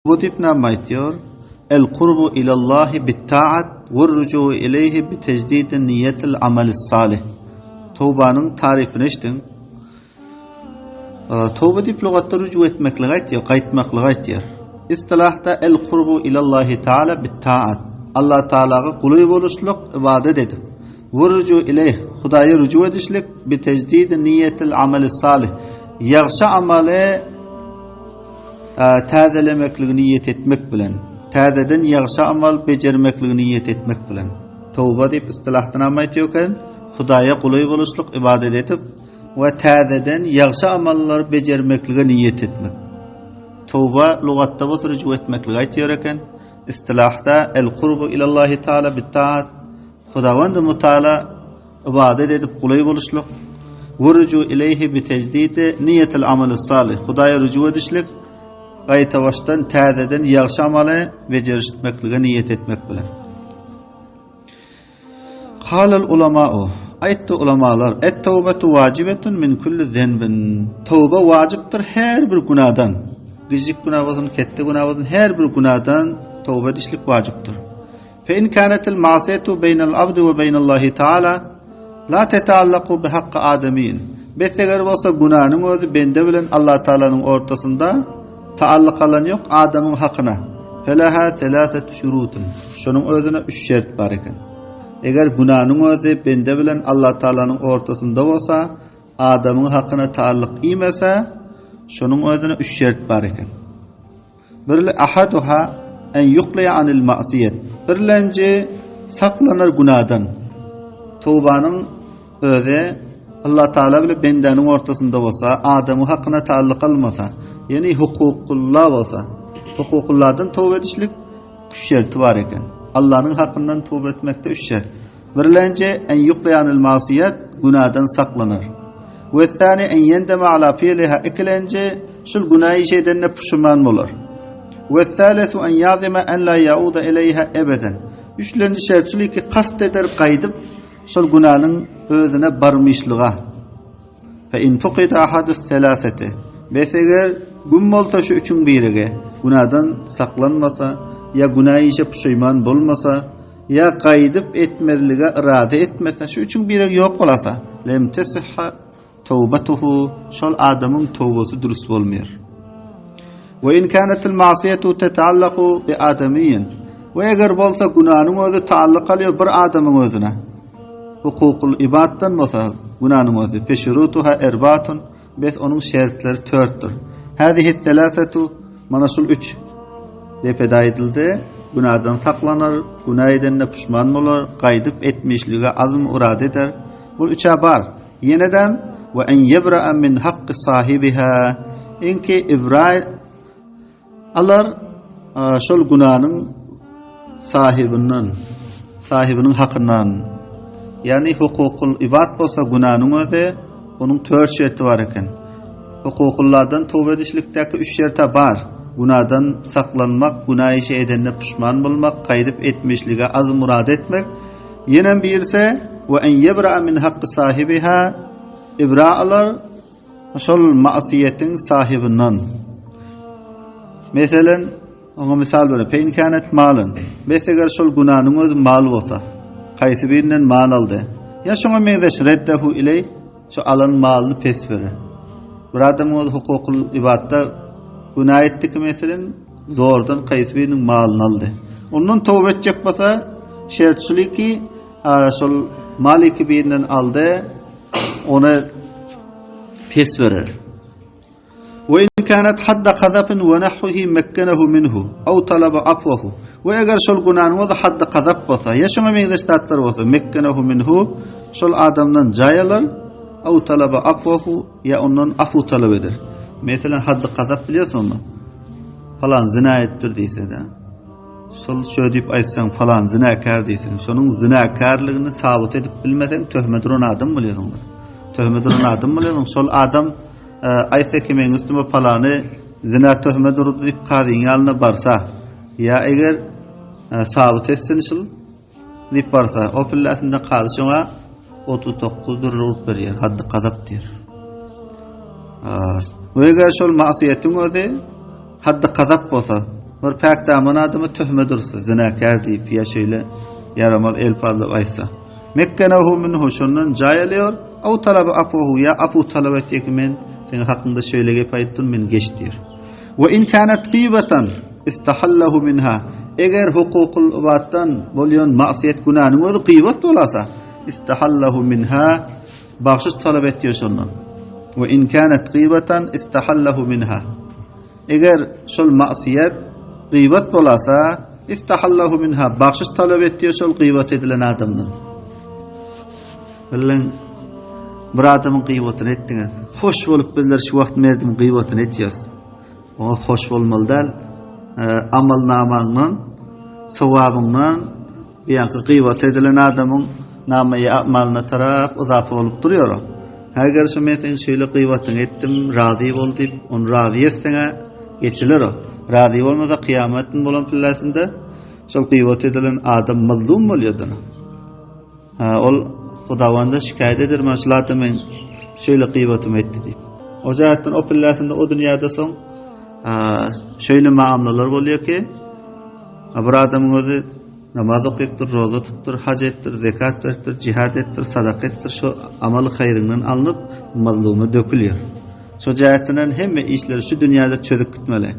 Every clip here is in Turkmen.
Bu tip ne diyor? El kurbu ilallahi bit taat ve rücu ileyhi bi tecdid niyetil amel salih. Tövbenin tarifini iştin. Tövbe dip lügatta rücu etmekle aytıyor, qaytmakla aytıyor. İstilahta el kurbu ilallahi taala bit taat. Allah Taalaga kuluy boluşluk ibadet edip ve rücu ileyh Hudaýa rücu edişlik bi tecdid niyetil amel salih. Yaxşı amale täzelemekli niyet etmek bilen, täzeden ýagşy amal bejermekli niyet etmek bilen. Tövbe dip istilahdan aýtýarken, Hudaýa guly boluşluk ibadet edip we täzeden ýagşy amallar bejermekli niyet etmek. Tövbe lugatda bu rücu etmekli aýtýar eken, istilahda el qurbu ilallahi taala bit taat, Hudaýa mutala ibadet edip guly boluşluk we rücu ileyhi bi tecdid niyetil amel salih. Hudaýa rücu edişlik gayta baştan täzeden ýagşy amaly bejerişmeklige niyet etmek bilen. Qalal ulama'u aytdy ulamalar et-tawbatu wajibetun min kulli zenbin. Tawba wajipdir her bir gunadan. Gijik günah bolsun, ketdi günah bolsun, her bir gunadan tawba edişlik wajipdir. Fe in kanatil ma'siyatu beynal abdi we beynallahi taala la tetaallaqu bi haqqi adamiyyin. Beseger bolsa günahnyň özü bende bilen Allah Taalanyň ortasynda taallyk alan yok adamın hakkına. Felaha thalathat şurutun. Şonun özüne 3 şert bar eken. Eger günahnyň özü bende bilen Allah Taalanyň ortasynda bolsa, adamın hakkına taallyk iýmese, şonun özüne 3 şert bar eken. Birle ahaduha en yuqliya anil ma'siyet. Birlenci saklanar günahdan. Tövbanyň özü Allah Taala bilen bendenin ortasynda bolsa, adamın hakkına taallyk almasa, yani hukukullah bolsa, hukukullardan tövbe edişlik 3 şerti var eken. Allah'ın hakkından tövbe etmekde 3 şert. Birinci en yuqlayanil masiyet, günahdan saklanır. Ve thani en yendeme ala fiiliha, ikinci şul günahı şeyden pişman olur. Ve thalithu en yazima en la yauda ileyha ebeden. Üçüncü şert şul ki kast eder, qaydyp şul günahın özüne barmışlığa. Fe in fuqida ahadus thalathati. Beseger gün bolsa şu üçün birige günahdan saklanmasa, ya günahı işe pişman bolmasa, ya qaydyp etmezlige irade etmese, şu üçün birige yok bolasa, lem tesihha tawbatuhu, şol adamın tawbasy durust bolmaýar. Ve in kanatil ma'siyatu tataallaqu bi adamiyyin. Ve eger bolsa günahnyň özü taallyk alýar bir adamyň özüne. Hukukul ibaddan bolsa günahnyň özü peşrutuha erbatun, bes onun şertleri 4'tür. Hadihi thalathatu manasul 3 lepeda edildi. Günahdan saklanır, günah edende pişman olur, qaydyp etmişlige azm urad eder. Bu 3'e bar. Yenedem ve en yebra'a min haqqi sahibiha. Inki ibra alar şol günahın sahibinin hakkından. Yani hukukul ibad bolsa günahın özü onun 4 şerti var eken. Hukukullardan tövbe edişlikteki 3 şerte bar. Günahdan saklanmak, günah işi edene pişman bolmak, qaydyp etmişlige az murad etmek. Yenen birse ve en yebra min haqqi sahibiha, ibra'alar şol ma'siyetin sahibinden. Meselen ona misal berip, peyn kanet malın. Beseger şol günahnyň öz mal bolsa, qaýsy birinden mal aldy. Ya şoňa meňdeş reddehu iley, şu alan malny pes berer. Bir adamın hukukul ibadda günah etdi ki meselen zordan qaýsy biriniň malyny aldy. Ondan tövbe etjek bolsa şert şuly ki şol maliki birinden aldy, ona pes berer. Ve in kanat hadda qazafin ve nahwihi makkanahu minhu aw talaba afwahu. Ve eger şol günahny we hadda qazaf bolsa, ya şoňa meňdeş tatlar bolsa, makkanahu minhu, şol adamdan jaýalar, aw talaba afwahu, ya ondan afu talep eder. Mesela haddi qazap bilýärsiňmi? Falan zina etdir diýse de. Şol şöý diýip aýtsaň falan zinakar diýsen, şonuň zinakarlygyny sabit edip bilmesen töhmedir on adam bilýärsiň. Töhmedir on adam bilýärsiň. Şol adam aýtsa ki men üstüme falany zina töhmedir diýip qazyň ýalyna barsa, ya eger sabit etsen şol diýip barsa, o pillasynda qazy şoňa 39 durrup berýär, haddi qazap diýer. Ve eger şol ma'siyetin özü haddi qazap bolsa, Bir pek daman adamı töhme dursa, zinakar deyip ya şöyle yaramaz el parlıp aysa. Mekkenehu minhu şundan cayalıyor. Avu talabı apuhu ya apu talab ettik men senin hakkında şöyle gep ayttın men geç diyor. Ve in kanat gıybatan istahallahu minha. Eğer hukukul ubattan bolyon masiyet günahının özü gıybat bolasa istahallahu minha bağışış talep ettiyor şundan. Ve in kanat gıybatan istahallahu minha. Eğer şol masiyet gıybat bolasa istahallahu minha bağışış talep ettiyor şol gıybat edilen adamdan. Bilen bir adamın gıybatını ettiňiz. Hoş bolup bizler şu wagt merdim gıybatını etýäs. O hoş bolmaly däl. Amal namanyň sowabynyň ýa-da gıybat edilen adamyň namaýy amalyna tarap uzap bolup durýar. Eger şu men sen şeýle gıybatyny etdim, razy bol diýip, onu razy etseňe geçilir o. Razy bolmasa kıyametin bolan pillasynda şol gıybat edilen adam mazlum bolýardy. Ol Xudawanda şikayet eder maşlata men şöyle gıybatym etdi diýip. O zatdan o pillasynda o dünýäde soň şöyle muamelalar bolýar ki bir adamyň özü namaz okypdyr, roza tutupdyr, hac etdir, zekat berdir, jihad etdir, sadaka etdir, şu amaly haýryňdan alınıp mazlumy dökülýär. Şu jahatdan hemme işleri şu dünýäde çözüp gitmeli.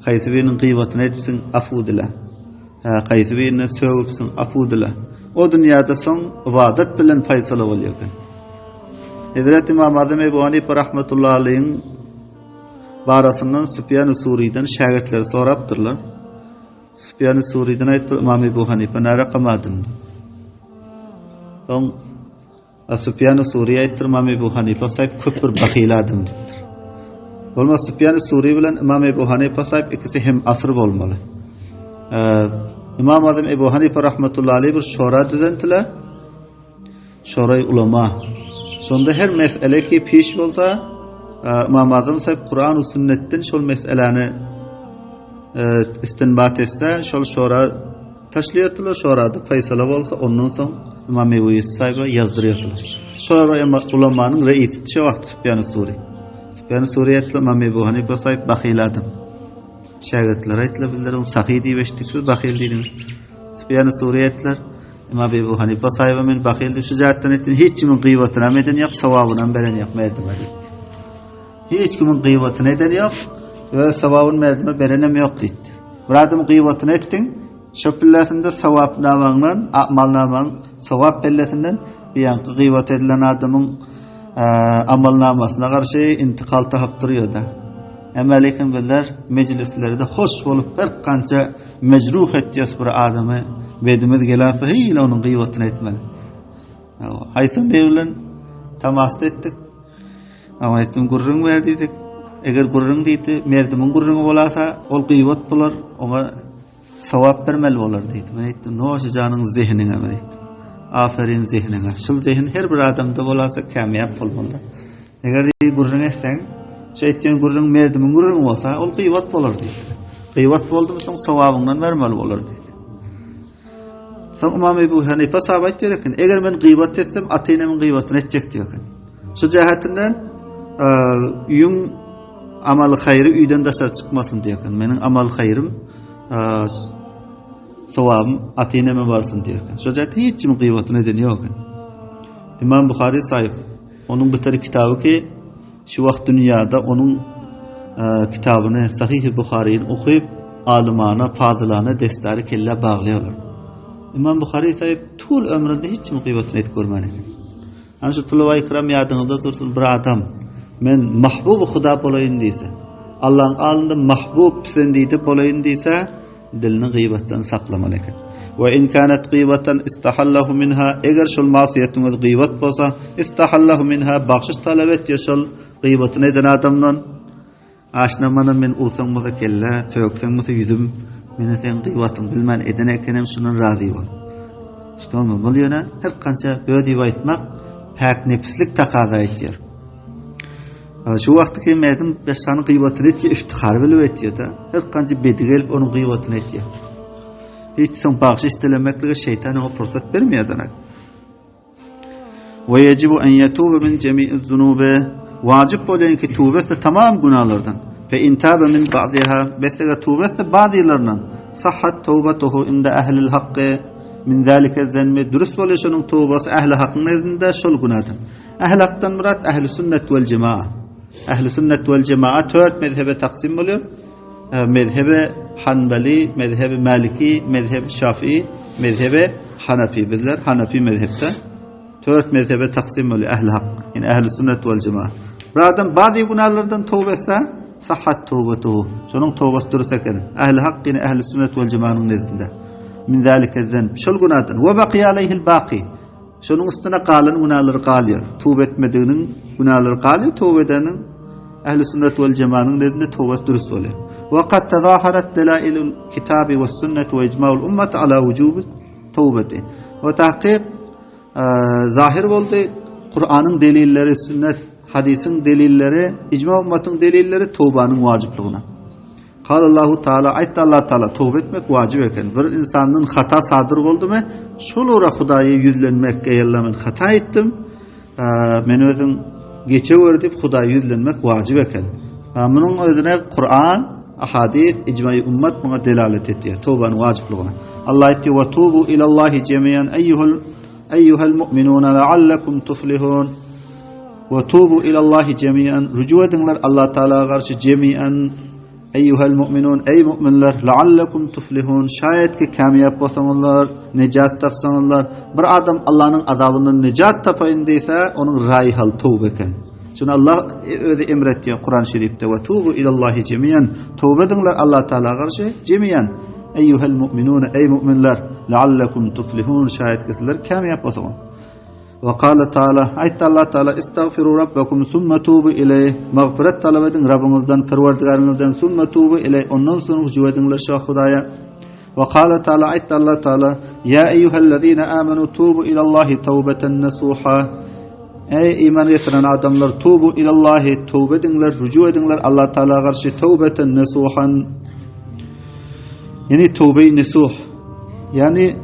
Haýsy biriniň gıybatyny etsin, afu dile. Haýsy birini söwüpsin, afu dile. O dünýäde soň ibadat bilen faýsala bolýar. Hazrat İmam Azam Ebu Hanife rahmetullahi aleyhiň barasyndan Süfyan-ı Suriýden şagirdleri sorapdyrlar. Süfyan-ı Suriýden aýtdy İmam Ebu Hanife näre qamadym. Soň Süfyan-ı Suriýe aýtdy İmam Ebu Hanife saýp köp bir bahyl adam diýipdir. Bolma Süfyan-ı Suriýe bilen İmam Ebu Hanife saýp ikisi hem asr bolmaly. İmam Azam Ebu Hanife rahmetullahi aleyh bir şora düzendiler. Şora-i ulama. Sonda her mesele ki piş bolsa İmam Azam saýp Kur'an we sünnetden şol meseleni istinbat etse şol şora taşlıyorlar, şorada faysala bolsa ondan soň İmam Ebu saýba ýazdyrýarlar. Şora ulamanyň reisi şu wagt Süfyan-ı Suri. Süfyan-ı Suri etli İmam Ebu Hanife saýp bahyl adam. Şagirdler aýtdylar bizler onu sahy diýip eşitdik, bahyl diýdiň. Süfyan-ı Suri etdiler İmam Ebu Hanife saýba men bahyl diýip şu jatdan etdim, hiç kimin gıybatyna eden ýok, sawabyna beren ýok merdime diýdi. Hiç kimin gıybatyna eden ýok we sawabyny merdime berenem ýok diýdi. Bir adam gıybatyny etdiň, şu pillasynda sawap namaňdan, amal namaň, sawap pillasinden biýanky gıybat edilen adamyň amal namasyna garşy intikal tahyp durýar-da. Ama lekin bizler meclislerde hoş bolup her kança mecruh etýäs bir adamy bedimiz gelýär ile onun gıybatyny etmeli. Haýsym bilen tamas etdik. Ama etdim gurrun berdidik. Eger gurrun diýdi, merdimin gurruny bolasa, ol gıybat bolar, ona sawap bermeli bolar diýdi. Men etdim, "Noşy janyň zehniňe" men etdim. Aferin zehniňe. Şol zehn her bir adamda bolasa kamyap bolmaly. Eger gurrun etseň şeytan gurrun merdimin gurrun bolsa, ol gıybat bolar diýdi. Gıybat boldymy soň sawabyňdan bermeli bolar diýdi. Soň İmam Ebu Hanife sahabat diýerken, eger men gıybat etsem, atynamyň gıybatyny etjek diýerken. Şu jahatyndan üýüň amaly haýry üýden daşar çykmasyn diýerken, meniň amal haýrym sawabym atynama barsyn diýerken. Şu jahat hiç kim gıybatyny eden ýok. İmam Buhari saýyp, onuň bir kitaby ki şu wagt dünýäde onuň kitabyny Sahih-i Buhari'ni okuyup alymana, fadylana destary kelle baglaýarlar. İmam Buhari saýyp, tül ömründe hiç kim gıybatyny et görmedi. Ana şu tulaway kiram ýadyňyzda dursun bir adam men mahbub Huda bolaýyn diýse, Allah'ın alynda mahbub pisendiydi bolaýyn diýse, dilini gıybatdan saklamaly eken. Ve in kanat gıybatan istahallahu minha, eger şol masiyetiň gıybat bolsa, istahallahu minha bagşyş talap etýär şol gıybatyny eden adamdan. Aşnamana men ursaň bolsa kelle, söýükseň bolsa ýüzüm, meni sen gıybatyň bilmän eden ekenem şunun razy bol. Şumy bolýana her kança bödi aýtmak pak nefslik takaza etýär. Şu wagtky merdim besany gıybatyny etýär, iftihar bilip etýär da. Her kança bedi gelip onuň gıybatyny etýär. Hiç soň bagşyş dilemekligi şeytan o pursat bermeýär. Ve yecibu en yetuba min jemi'iz zunubi, wajib bolan ki tövbe etse tamam günahlardan. Fe intaba min ba'diha besega tawbetse bazılarının sahhat tawbatuhu inda ehlil haqqi min zalika zenmi dürüst boluşunun tawbası ehli haqqın nezdinde şol gunadan. Ehli haqqdan murat ehli sünnet vel cemaa. Ehli sünnet vel cemaa 4 mezhebe taksim oluyor. Mezhebe Hanbali, mezhebe Maliki, mezhebe Şafii, mezhebe Hanafi bizler Hanafi mezhepte 4 mezhebe taksim oluyor ehli hak. Yani ehli sünnet vel cemaa. Bir adam bazı günahlardan tövbe etse sahhat tövbetuhu. Şunun tövbesi dürüst eken. Ehli hak yine ehli sünnet vel cemaanın nezdinde. Min zalika zenb. Şol günahdan. Ve baqiya aleyhil baqi. Şunun üstüne kalan günahları kalıyor. Tövbe etmediğinin günahları kalıyor. Tövbe edenin ehli sünnet vel cemaanın nezdinde tövbesi dürüst oluyor. Ve kad tezaharet delailul kitabi ve sünnet ve icma'ul ummet ala vücubi tövbeti. Ve tahkik zahir oldu. Kur'an'ın delilleri, sünnet, hadisin delilleri, icma ümmetin delilleri tövbenin vacipliğine. Allahu Teala ayet Allah Teala tövbe etmek vacip eken. Bir insanın hata sadır oldu mu? Şolora Hudayı yüzlenmek geyirlemin hata ettim. Men özüm geçe ördip Hudayı yüzlenmek vacip eken. Bunun özüne Kur'an, ahadis, icma-i ümmet buna delalet etti. Tövbenin vacipliğine. Allah etti ve tubu ilallahi cemiyen eyyuhel mu'minuna la'allakum tuflihun. Ve tubu ilallahi cemiyen rücu edinler Allah Teala'ya karşı cemiyen eyyuhel mu'minun ey mu'minler la'allakum tuflihun şayet ki kamyap bolsaňyzlar necat tapsaňyzlar bir adam Allah'ın azabından necat tapayın deyse onun raýy hal tövbe eken. Şunu Allah özi emretdi Kur'an-ı Şerifte ve tubu ilallahi cemiyen tövbe edinler Allah Teala'ya karşı cemiyen eyyuhel mu'minun ey mu'minler la'allakum tuflihun şayet ki sizler kamyap bolsaňyzlar. Ve qala Teala ayet Allah Teala istagfiru rabbakum summa tubu ileyh mağfiret talep edin Rabbinizden perverdigarınızdan summa tubu ileyh ondan sonra rücu edinler şu Hudaya. Ve qala Teala ayet Allah Teala ya eyyuhellezine amenu tubu ilallahi tawbeten nasuha ey iman getiren adamlar tubu ilallahi tövbe edinler rücu edinler Allah Teala'ya karşı tawbeten nasuhan yani tövbe-i nasuh yani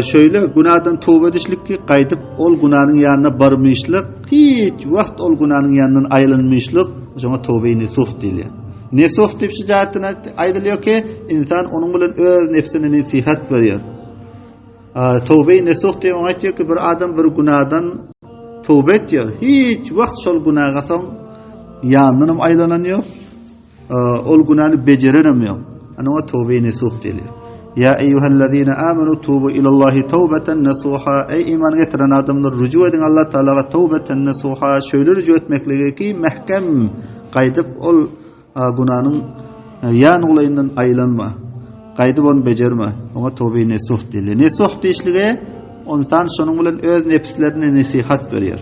şöyle günahdan tövbe edişlik ki qaydıp ol günahın yanına barmışlık hiç vakt ol günahın yanından ayrılmışlık şuna tövbe-i nesuh diyor. Nesuh dip şicaatına ayrılıyor ki insan onun bilen öz nefsine nasihat veriyor. Tövbe-i nesuh diyor aytıyor ki bir adam bir günahdan tövbe ediyor. Hiç vakt şol günaha son yanından ayrılanıyor. Ol günahı beceremiyor. Ana o tövbe-i nesuh diyor. Ya eyyuhellezine amenu tubu ilallahi tawbeten nasuha ey iman getiren adamlar rücu edin Allah Teala'ya tawbeten nasuha şöyle rücu etmekligi ki mahkem qaydıp ol günahın yan olayından aylanma qaydıp onu becerme ona tawbe-i nesuh diyor. Nesuh deyişlige insan şonun bilen öz nefslerine nasihat veriyor.